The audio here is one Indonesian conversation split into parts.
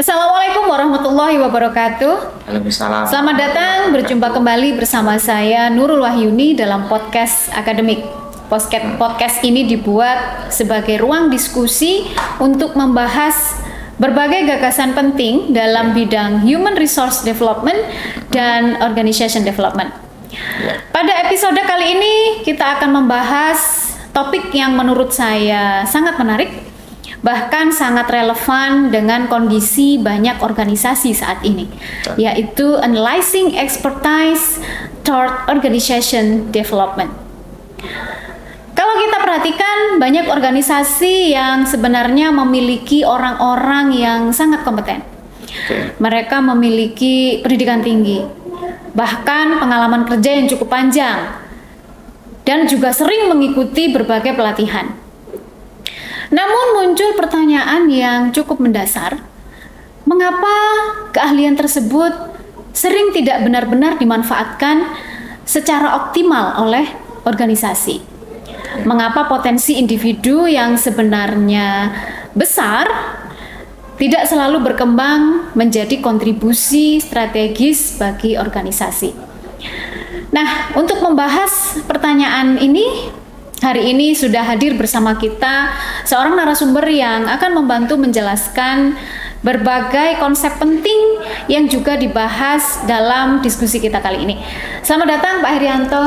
Assalamualaikum warahmatullahi wabarakatuh. Waalaikumsalam. Selamat datang berjumpa kembali bersama saya Nurul Wahyuni dalam podcast akademik. Podcast ini dibuat sebagai ruang diskusi untuk membahas berbagai gagasan penting dalam bidang human resource development dan organization development. Pada episode kali ini kita akan membahas topik yang menurut saya sangat menarik, bahkan sangat relevan dengan kondisi banyak organisasi saat ini, yaitu analyzing expertise toward organization development. Kalau kita perhatikan, banyak organisasi yang sebenarnya memiliki orang-orang yang sangat kompeten. Mereka memiliki pendidikan tinggi, bahkan pengalaman kerja yang cukup panjang, dan juga sering mengikuti berbagai pelatihan. Namun muncul pertanyaan yang cukup mendasar, mengapa keahlian tersebut sering tidak benar-benar dimanfaatkan secara optimal oleh organisasi? Mengapa potensi individu yang sebenarnya besar tidak selalu berkembang menjadi kontribusi strategis bagi organisasi? Nah, untuk membahas pertanyaan ini, hari ini sudah hadir bersama kita seorang narasumber yang akan membantu menjelaskan berbagai konsep penting yang juga dibahas dalam diskusi kita kali ini. Selamat datang Pak Herianto.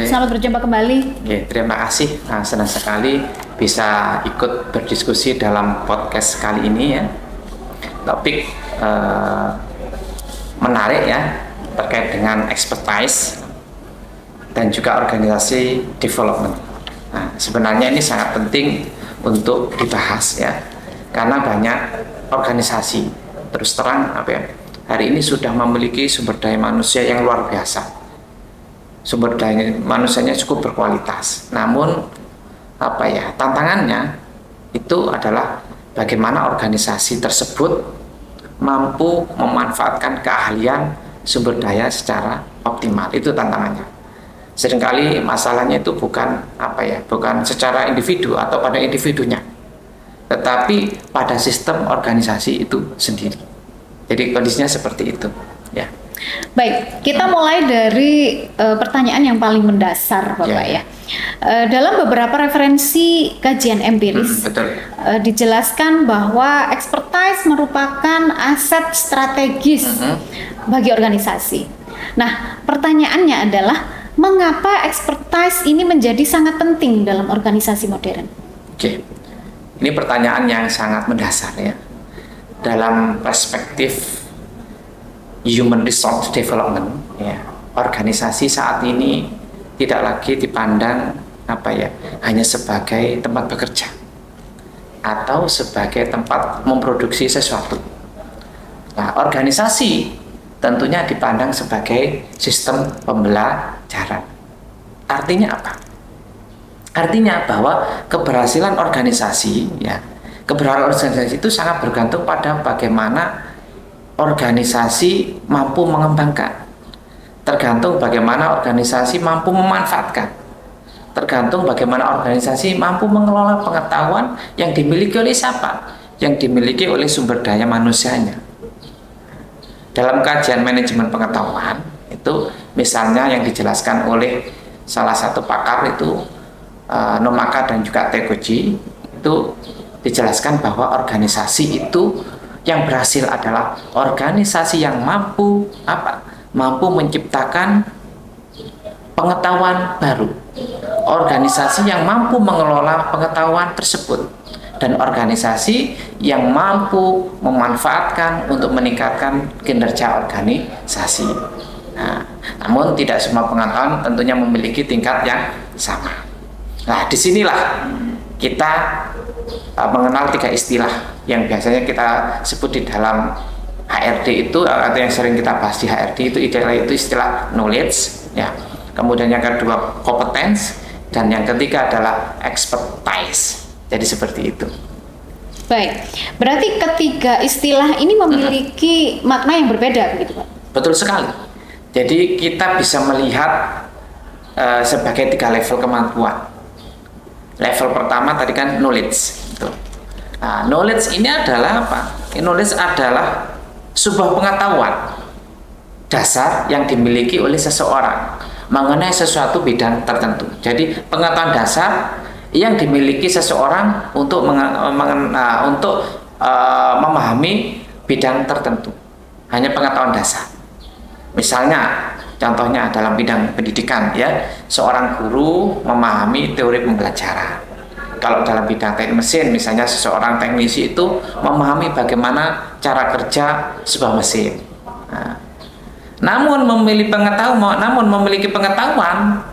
Selamat berjumpa kembali. Terima kasih. Senang sekali bisa ikut berdiskusi dalam podcast kali ini ya. Topik menarik ya, terkait dengan expertise dan juga organisasi development. Nah, sebenarnya ini sangat penting untuk dibahas ya, karena banyak organisasi terus terang hari ini sudah memiliki sumber daya manusia yang luar biasa, sumber daya manusianya cukup berkualitas. Namun tantangannya itu adalah bagaimana organisasi tersebut mampu memanfaatkan keahlian sumber daya secara optimal. Itu tantangannya. Seringkali masalahnya itu bukan secara individu atau pada individunya, tetapi pada sistem organisasi itu sendiri. Jadi kondisinya seperti itu ya. Baik, kita mulai dari pertanyaan yang paling mendasar Bapak ya. Dalam beberapa referensi kajian empiris dijelaskan bahwa expertise merupakan aset strategis bagi organisasi. Nah, pertanyaannya adalah, mengapa expertise ini menjadi sangat penting dalam organisasi modern? Ini pertanyaan yang sangat mendasar ya. Dalam perspektif human resource development ya, organisasi saat ini tidak lagi dipandang hanya sebagai tempat bekerja atau sebagai tempat memproduksi sesuatu. Nah, organisasi tentunya dipandang sebagai sistem pembelajaran. Artinya apa? Artinya bahwa keberhasilan organisasi itu sangat bergantung pada bagaimana organisasi mampu mengembangkan, tergantung bagaimana organisasi mampu memanfaatkan, tergantung bagaimana organisasi mampu mengelola pengetahuan yang dimiliki oleh siapa, yang dimiliki oleh sumber daya manusianya. Dalam kajian manajemen pengetahuan itu misalnya yang dijelaskan oleh salah satu pakar itu Nomaka dan juga Teguchi, itu dijelaskan bahwa organisasi itu yang berhasil adalah organisasi yang mampu menciptakan pengetahuan baru, organisasi yang mampu mengelola pengetahuan tersebut, dan organisasi yang mampu memanfaatkan untuk meningkatkan kinerja organisasi. Nah, namun tidak semua pengetahuan tentunya memiliki tingkat yang sama. Nah, disinilah kita mengenal 3 istilah yang biasanya kita sebut di dalam HRD itu, atau yang sering kita bahas di HRD itu istilah knowledge ya. Kemudian yang kedua competence, dan yang ketiga adalah expertise. Jadi seperti itu. Baik, berarti ketiga istilah ini memiliki makna yang berbeda begitu Pak? Betul sekali. Jadi kita bisa melihat sebagai 3 level kemampuan. Level pertama tadi kan knowledge. Nah, knowledge ini adalah apa? Knowledge adalah sebuah pengetahuan dasar yang dimiliki oleh seseorang mengenai sesuatu bidang tertentu. Jadi pengetahuan dasar yang dimiliki seseorang untuk memahami bidang tertentu. Hanya pengetahuan dasar. Misalnya, contohnya dalam bidang pendidikan, ya, seorang guru memahami teori pembelajaran. Kalau dalam bidang teknik mesin, misalnya seseorang teknisi itu memahami bagaimana cara kerja sebuah mesin. Nah, namun memiliki pengetahuan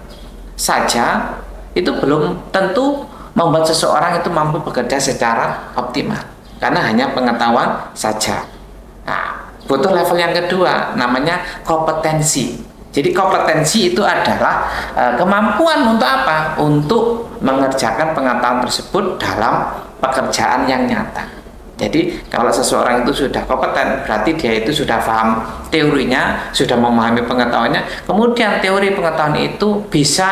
saja itu belum tentu membuat seseorang itu mampu bekerja secara optimal, karena hanya pengetahuan saja. Nah, butuh level yang kedua, namanya kompetensi. Jadi kompetensi itu adalah kemampuan untuk apa? Untuk mengerjakan pengetahuan tersebut dalam pekerjaan yang nyata. Jadi kalau seseorang itu sudah kompeten, berarti dia itu sudah paham teorinya, sudah memahami pengetahuannya, kemudian teori pengetahuan itu bisa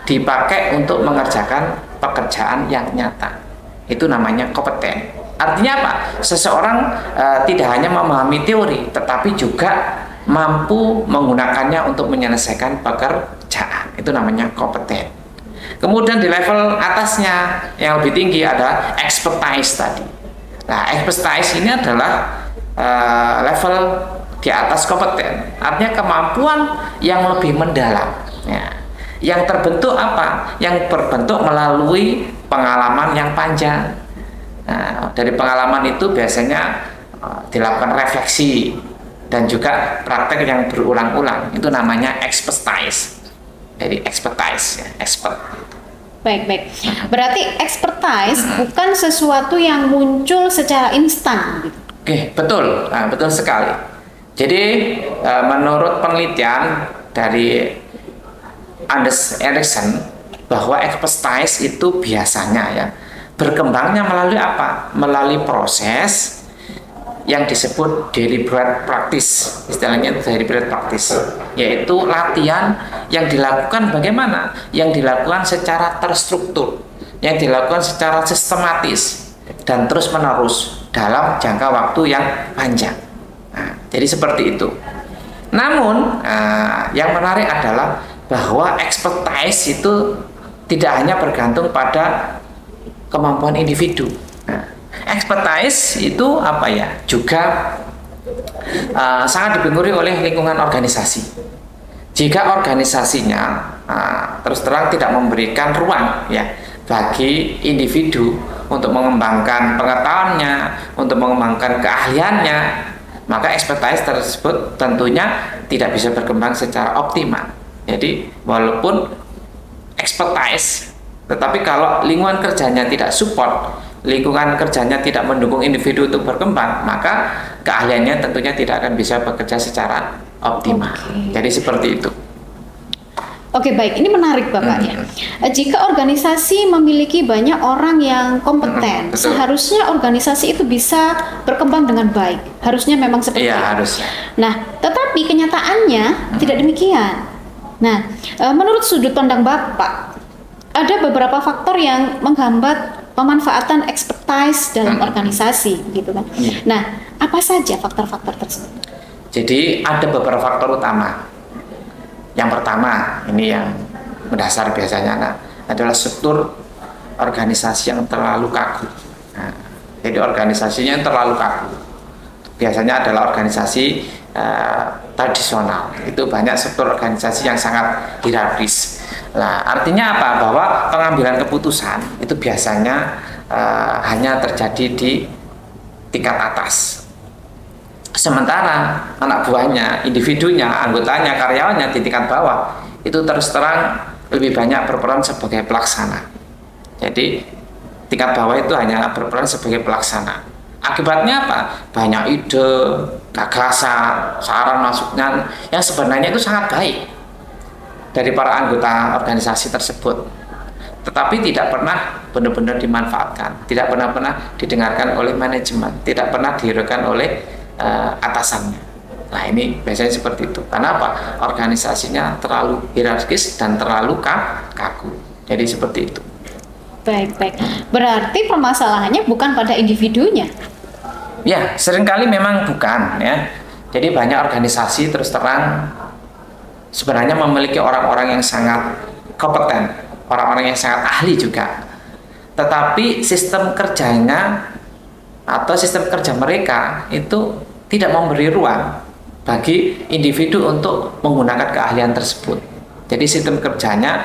dipakai untuk mengerjakan pekerjaan yang nyata. Itu namanya kompeten. Artinya apa? Seseorang tidak hanya memahami teori, tetapi juga mampu menggunakannya untuk menyelesaikan pekerjaan. Itu namanya kompeten. Kemudian di level atasnya yang lebih tinggi ada expertise tadi. Nah, expertise ini adalah level di atas kompeten. Artinya kemampuan yang lebih mendalam. Ya. Yang terbentuk apa? Yang terbentuk melalui pengalaman yang panjang. Nah, dari pengalaman itu biasanya dilakukan refleksi dan juga praktek yang berulang-ulang. Itu namanya expertise. Jadi expertise, ya, expert. Baik. Berarti expertise bukan sesuatu yang muncul secara instan. Oke, betul. Nah, betul sekali. Jadi menurut penelitian dari Anders Ericsson bahwa expertise itu biasanya ya berkembangnya melalui apa? Melalui proses yang disebut deliberate practice, istilahnya deliberate practice, yaitu latihan yang dilakukan bagaimana? Yang dilakukan secara terstruktur, yang dilakukan secara sistematis dan terus menerus dalam jangka waktu yang panjang. Nah, jadi seperti itu. Namun yang menarik adalah bahwa expertise itu tidak hanya bergantung pada kemampuan individu. Expertise itu apa ya? Juga sangat dipengaruhi oleh lingkungan organisasi. Jika organisasinya terus terang tidak memberikan ruang ya bagi individu untuk mengembangkan pengetahuannya, untuk mengembangkan keahliannya, maka expertise tersebut tentunya tidak bisa berkembang secara optimal. Jadi walaupun expertise, tetapi kalau lingkungan kerjanya tidak support, lingkungan kerjanya tidak mendukung individu untuk berkembang, maka keahliannya tentunya tidak akan bisa bekerja secara optimal. Jadi seperti itu. Oke, baik. Ini menarik Bapak ya. Jika organisasi memiliki banyak orang yang kompeten, seharusnya organisasi itu bisa berkembang dengan baik. Harusnya memang seperti itu. Harusnya. Nah, tetapi kenyataannya tidak demikian. Nah, menurut sudut pandang Bapak, ada beberapa faktor yang menghambat pemanfaatan expertise dalam organisasi, gitu kan? Nah, apa saja faktor-faktor tersebut? Jadi ada beberapa faktor utama. Yang pertama, ini yang mendasar biasanya adalah struktur organisasi yang terlalu kaku. Nah, jadi organisasinya yang terlalu kaku. Biasanya adalah organisasi tradisional. Itu banyak struktur organisasi yang sangat hierarkis. Nah, artinya apa? Bahwa pengambilan keputusan itu biasanya hanya terjadi di tingkat atas. Sementara anak buahnya, individunya, anggotanya, karyawannya di tingkat bawah itu terus terang lebih banyak berperan sebagai pelaksana. Jadi tingkat bawah itu hanya berperan sebagai pelaksana. Akibatnya apa? Banyak ide, gagasan, saran masuknya yang sebenarnya itu sangat baik dari para anggota organisasi tersebut, tetapi tidak pernah benar-benar dimanfaatkan, tidak pernah didengarkan oleh manajemen, tidak pernah dihiraukan oleh atasannya. Nah, ini biasanya seperti itu. Kenapa? Organisasinya terlalu hierarkis dan terlalu kaku. Jadi seperti itu. Baik. Berarti permasalahannya bukan pada individunya. Ya, seringkali memang bukan ya. Jadi banyak organisasi terus terang sebenarnya memiliki orang-orang yang sangat kompeten, orang-orang yang sangat ahli juga. Tetapi sistem kerjanya atau sistem kerja mereka itu tidak memberi ruang bagi individu untuk menggunakan keahlian tersebut. Jadi sistem kerjanya,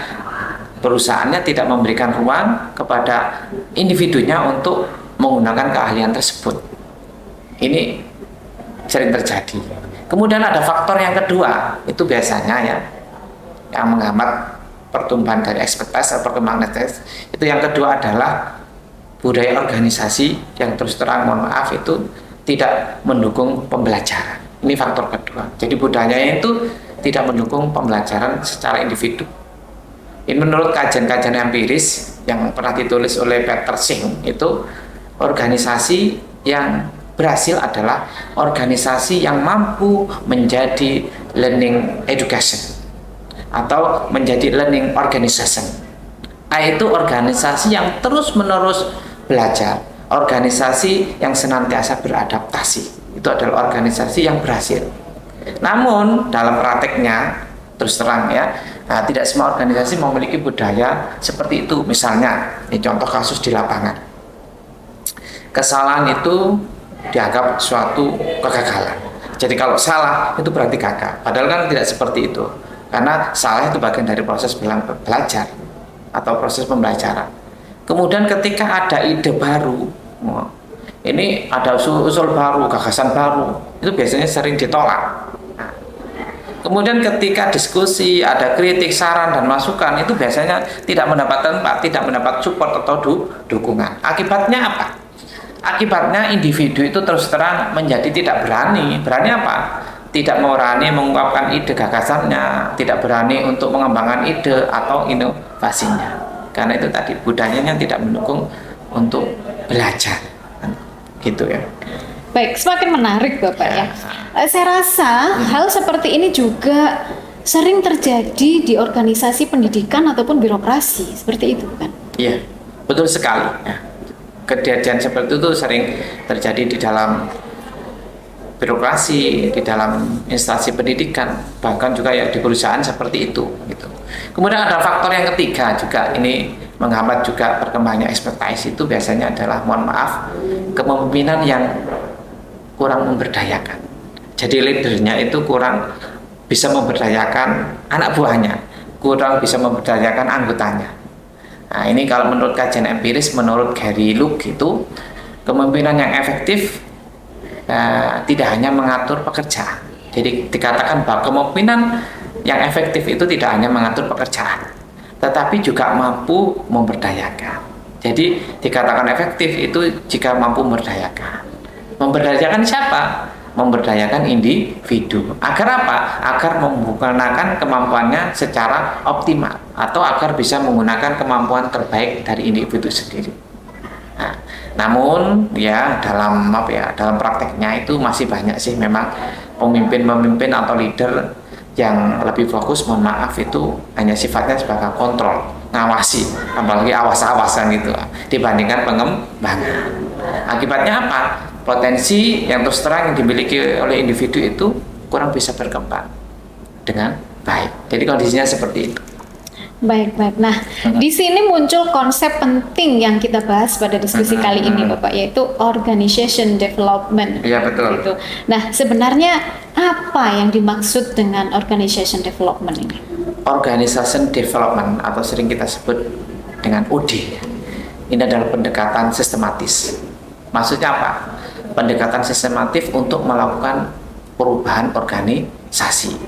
perusahaannya tidak memberikan ruang kepada individunya untuk menggunakan keahlian tersebut. Ini sering terjadi. Kemudian ada faktor yang kedua, itu biasanya ya yang menghambat pertumbuhan dari ekspertis atau perkembangan ekspertis. Itu yang kedua adalah budaya organisasi yang terus terang mohon maaf itu tidak mendukung pembelajaran. Ini faktor kedua. Jadi budayanya itu tidak mendukung pembelajaran secara individu. Ini menurut kajian-kajian empiris yang pernah ditulis oleh Peter Singh, itu organisasi yang berhasil adalah organisasi yang mampu menjadi learning education atau menjadi learning organization. Yaitu organisasi yang terus-menerus belajar, organisasi yang senantiasa beradaptasi. Itu adalah organisasi yang berhasil. Namun dalam prakteknya terus terang ya, tidak semua organisasi memiliki budaya seperti itu. Misalnya, ini contoh kasus di lapangan. Kesalahan itu dianggap suatu kegagalan. Jadi kalau salah itu berarti gagal. Padahal kan tidak seperti itu. Karena salah itu bagian dari proses belajar atau proses pembelajaran. Kemudian ketika ada ide baru, ini ada usul baru, gagasan baru, itu biasanya sering ditolak. Kemudian ketika diskusi, ada kritik, saran, dan masukan, itu biasanya tidak mendapat tempat, tidak mendapat support atau dukungan. Akibatnya apa? Akibatnya individu itu terus terang menjadi tidak berani. Berani apa? Tidak berani mengungkapkan ide gagasannya, tidak berani untuk mengembangkan ide atau inovasinya. Karena itu tadi budayanya tidak mendukung untuk belajar. Gitu ya. Baik, semakin menarik Bapak ya. Saya rasa hal seperti ini juga sering terjadi di organisasi pendidikan ataupun birokrasi, seperti itu kan? Iya, betul sekali. Ya. Kejadian seperti itu sering terjadi di dalam birokrasi, di dalam instansi pendidikan, bahkan juga ya di perusahaan seperti itu. Gitu. Kemudian ada faktor yang ketiga juga, ini menghambat juga perkembangannya ekspertise, itu biasanya adalah, mohon maaf, kepemimpinan yang kurang memberdayakan. Jadi leadernya itu kurang bisa memberdayakan anak buahnya, kurang bisa memberdayakan anggotanya. Nah, ini kalau menurut kajian empiris, menurut Gary Luke itu, kepemimpinan yang efektif tidak hanya mengatur pekerjaan. Jadi dikatakan bahwa kepemimpinan yang efektif itu tidak hanya mengatur pekerjaan, tetapi juga mampu memberdayakan. Jadi dikatakan efektif itu jika mampu memberdayakan. Memberdayakan siapa? Memberdayakan individu. Agar apa? Agar menggunakan kemampuannya secara optimal atau agar bisa menggunakan kemampuan terbaik dari individu sendiri. Nah, namun ya dalam prakteknya itu masih banyak sih memang pemimpin atau leader yang lebih fokus, mohon maaf, itu hanya sifatnya sebagai kontrol, ngawasi, apalagi awas-awasan gitu dibandingkan pengembangan. Akibatnya apa? Potensi yang terus terang yang dimiliki oleh individu itu kurang bisa berkembang dengan baik. Jadi kondisinya seperti itu. Baik. Nah, di sini muncul konsep penting yang kita bahas pada diskusi kali ini, Bapak, yaitu organization development. Iya, betul. Gitu. Nah, sebenarnya apa yang dimaksud dengan organization development ini? Organization development atau sering kita sebut dengan OD. Ini adalah pendekatan sistematis. Maksudnya apa? Pendekatan sistematif untuk melakukan perubahan organisasi.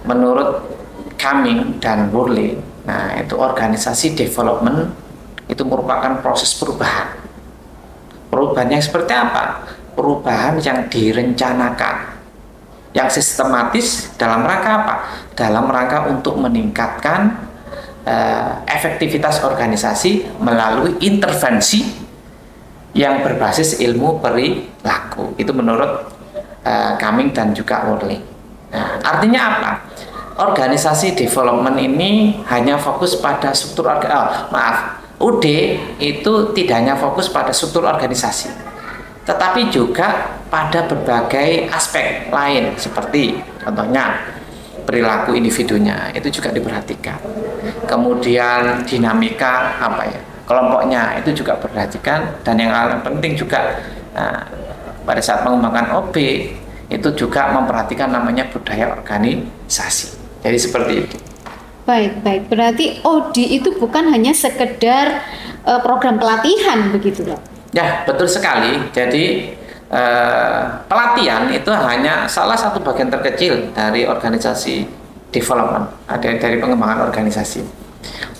Menurut Cumming dan Worley, nah itu organisasi development itu merupakan proses perubahan. Perubahannya seperti apa? Perubahan yang direncanakan, yang sistematis dalam rangka apa? Dalam rangka untuk meningkatkan efektivitas organisasi melalui intervensi yang berbasis ilmu perilaku. Itu menurut Cumming dan juga Worley. Nah, artinya apa? Organisasi development ini hanya fokus pada struktur UD itu tidak hanya fokus pada struktur organisasi, tetapi juga pada berbagai aspek lain, seperti contohnya perilaku individunya itu juga diperhatikan. Kemudian dinamika kelompoknya itu juga diperhatikan, dan yang paling penting juga pada saat mengembangkan OB itu juga memperhatikan namanya budaya organisasi. Jadi seperti itu. Baik. Berarti OD itu bukan hanya sekedar program pelatihan begitu, Pak? Ya, betul sekali. Jadi pelatihan itu hanya salah satu bagian terkecil dari organisasi development, dari pengembangan organisasi.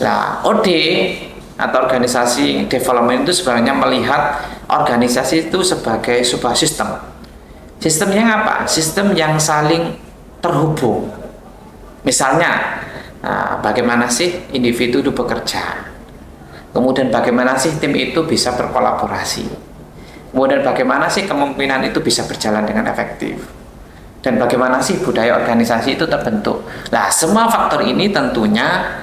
Nah, OD atau organisasi development itu sebenarnya melihat organisasi itu sebagai sebuah sistem. Sistemnya apa? Sistem yang saling terhubung. Misalnya, bagaimana sih individu itu bekerja? Kemudian bagaimana sih tim itu bisa berkolaborasi? Kemudian bagaimana sih kemungkinan itu bisa berjalan dengan efektif? Dan bagaimana sih budaya organisasi itu terbentuk? Nah, semua faktor ini tentunya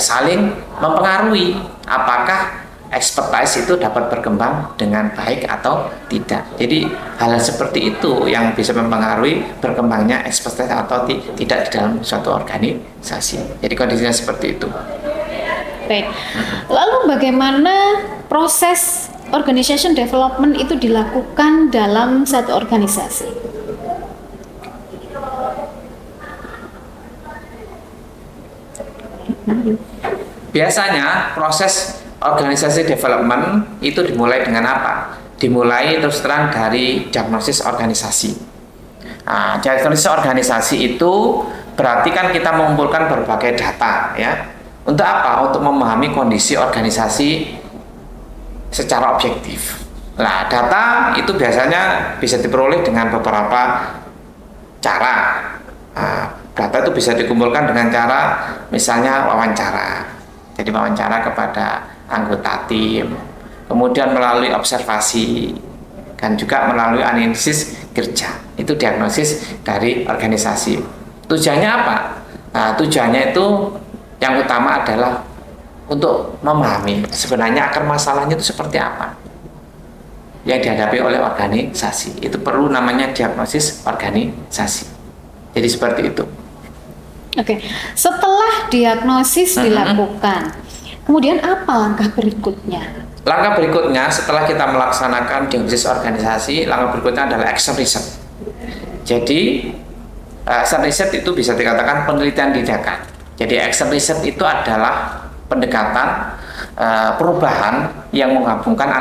saling mempengaruhi apakah expertise itu dapat berkembang dengan baik atau tidak. Jadi hal seperti itu yang bisa mempengaruhi berkembangnya expertise atau tidak di dalam suatu organisasi. Jadi kondisinya seperti itu. Baik. Lalu bagaimana proses organization development itu dilakukan dalam satu organisasi? Biasanya proses organisasi development itu dimulai dengan apa? Dimulai terus terang dari diagnosis organisasi. Nah, diagnosis organisasi itu berarti kan kita mengumpulkan berbagai data, ya. Untuk apa? Untuk memahami kondisi organisasi secara objektif. Nah, data itu biasanya bisa diperoleh dengan beberapa cara. Data itu bisa dikumpulkan dengan cara misalnya wawancara. Jadi wawancara kepada anggota tim, kemudian melalui observasi, dan juga melalui analisis kerja. Itu diagnosis dari organisasi. Tujuannya apa? Nah, tujuannya itu yang utama adalah untuk memahami sebenarnya akar masalahnya itu seperti apa yang dihadapi oleh organisasi. Itu perlu namanya diagnosis organisasi. Jadi seperti itu. Oke, setelah diagnosis dilakukan, kemudian apa langkah berikutnya? Langkah berikutnya setelah kita melaksanakan diagnosis organisasi, langkah berikutnya adalah action research. Jadi action research itu bisa dikatakan penelitian tindakan. Jadi action research itu adalah pendekatan perubahan yang menggabungkan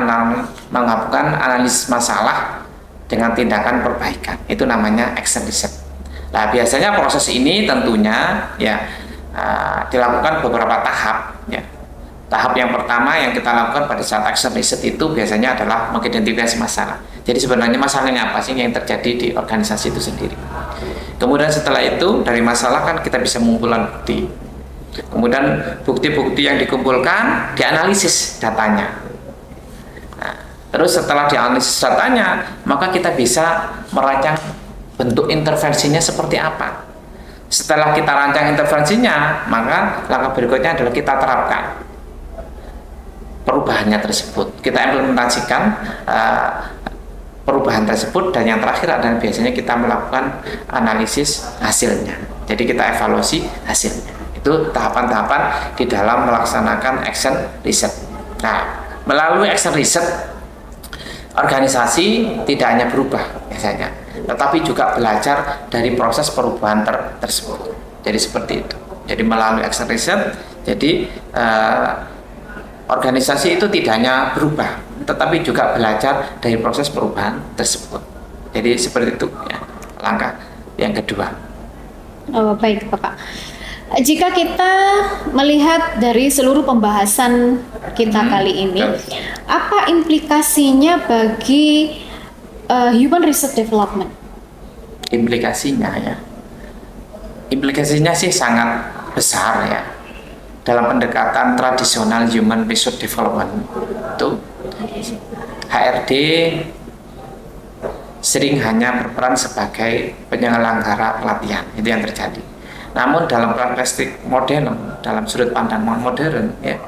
analis masalah dengan tindakan perbaikan. Itu namanya action research. Nah, biasanya proses ini tentunya dilakukan beberapa tahap, ya. Tahap yang pertama yang kita lakukan pada saat action research itu biasanya adalah mengidentifikasi masalah. Jadi sebenarnya masalahnya apa sih yang terjadi di organisasi itu sendiri. Kemudian setelah itu dari masalah kan kita bisa mengumpulkan bukti. Kemudian bukti-bukti yang dikumpulkan dianalisis datanya. Nah, terus setelah dianalisis datanya, maka kita bisa merancang bentuk intervensinya seperti apa. Setelah kita rancang intervensinya, maka langkah berikutnya adalah kita terapkan perubahannya tersebut. Kita implementasikan perubahan tersebut, dan yang terakhir adalah biasanya kita melakukan analisis hasilnya. Jadi kita evaluasi hasilnya. Itu tahapan-tahapan di dalam melaksanakan action research. Nah, melalui action research organisasi tidak hanya berubah biasanya, tetapi juga belajar dari proses perubahan tersebut. Jadi seperti itu. Jadi melalui action research, jadi organisasi itu tidak hanya berubah, tetapi juga belajar dari proses perubahan tersebut. Jadi seperti itu, ya, langkah yang kedua. Oh, baik, Bapak. Jika kita melihat dari seluruh pembahasan kita kali ini, apa implikasinya bagi human resource development? Implikasinya sih sangat besar, ya. Dalam pendekatan tradisional human resource development itu HRD sering hanya berperan sebagai penyelenggara pelatihan, itu yang terjadi. Namun dalam praktek modern, dalam sudut pandang modern, ya,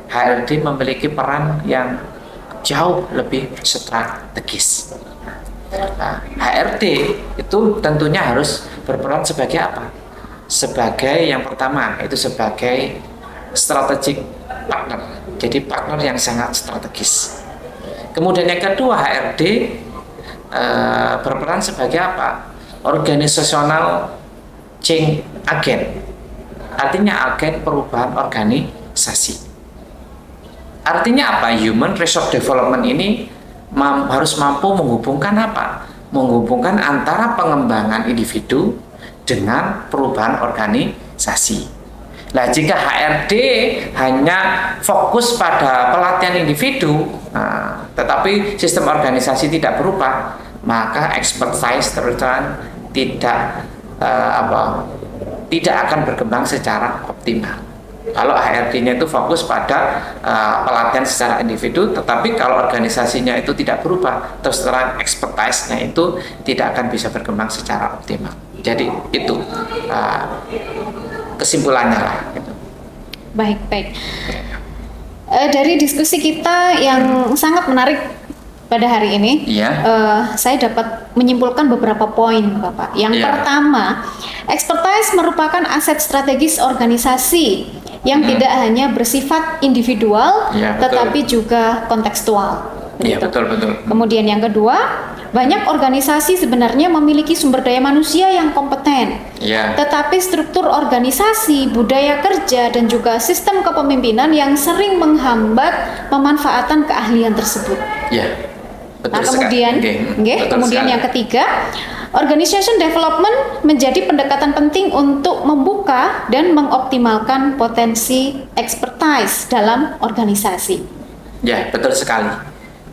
HRD memiliki peran yang jauh lebih strategis. Nah, HRD itu tentunya harus berperan sebagai apa? Sebagai yang pertama itu sebagai strategic partner. Jadi partner yang sangat strategis. Kemudian yang kedua, HRD berperan sebagai apa? Organisasional change agent. Artinya agen perubahan organisasi. Artinya apa? Human resource development ini harus mampu menghubungkan apa? Menghubungkan antara pengembangan individu dengan perubahan organisasi. Nah, jika HRD hanya fokus pada pelatihan individu, tetapi sistem organisasi tidak berubah, maka expertise terus-terusan tidak akan berkembang secara optimal. Kalau HRD-nya itu fokus pada pelatihan secara individu, tetapi kalau organisasinya itu tidak berubah, terus terang expertise-nya itu tidak akan bisa berkembang secara optimal. Jadi itu kesimpulannya lah. Gitu. Baik. Dari diskusi kita yang sangat menarik pada hari ini, saya dapat menyimpulkan beberapa poin, Bapak. Yang pertama, expertise merupakan aset strategis organisasi yang tidak hanya bersifat individual, tetapi juga kontekstual. Iya, betul. Kemudian yang kedua, banyak organisasi sebenarnya memiliki sumber daya manusia yang kompeten, tetapi struktur organisasi, budaya kerja, dan juga sistem kepemimpinan yang sering menghambat pemanfaatan keahlian tersebut. Betul kemudian yang ketiga, organization development menjadi pendekatan penting untuk membuka dan mengoptimalkan potensi expertise dalam organisasi. Ya, betul sekali.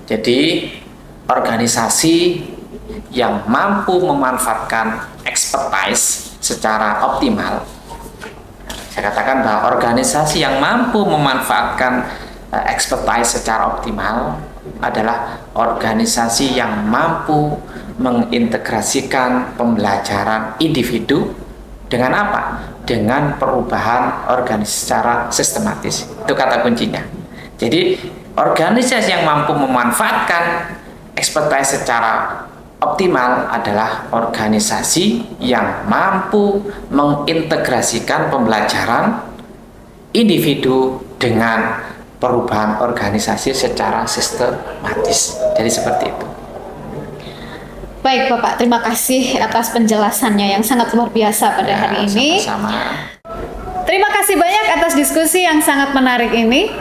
Jadi organisasi yang mampu memanfaatkan expertise secara optimal, saya katakan bahwa organisasi yang mampu memanfaatkan expertise secara optimal adalah organisasi yang mampu mengintegrasikan pembelajaran individu dengan apa? Dengan perubahan organisasi secara sistematis. Itu kata kuncinya. Jadi organisasi yang mampu memanfaatkan expertise secara optimal adalah organisasi yang mampu mengintegrasikan pembelajaran individu dengan perubahan organisasi secara sistematis. Jadi seperti itu. Baik Bapak, terima kasih atas penjelasannya yang sangat luar biasa pada hari ini. Sama-sama. Terima kasih banyak atas diskusi yang sangat menarik ini.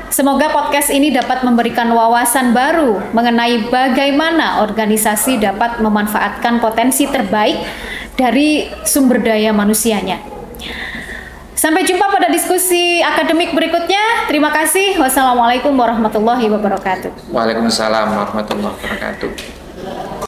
Semoga podcast ini dapat memberikan wawasan baru mengenai bagaimana organisasi dapat memanfaatkan potensi terbaik dari sumber daya manusianya. Sampai jumpa pada diskusi akademik berikutnya. Terima kasih. Wassalamualaikum warahmatullahi wabarakatuh. Waalaikumsalam warahmatullahi wabarakatuh.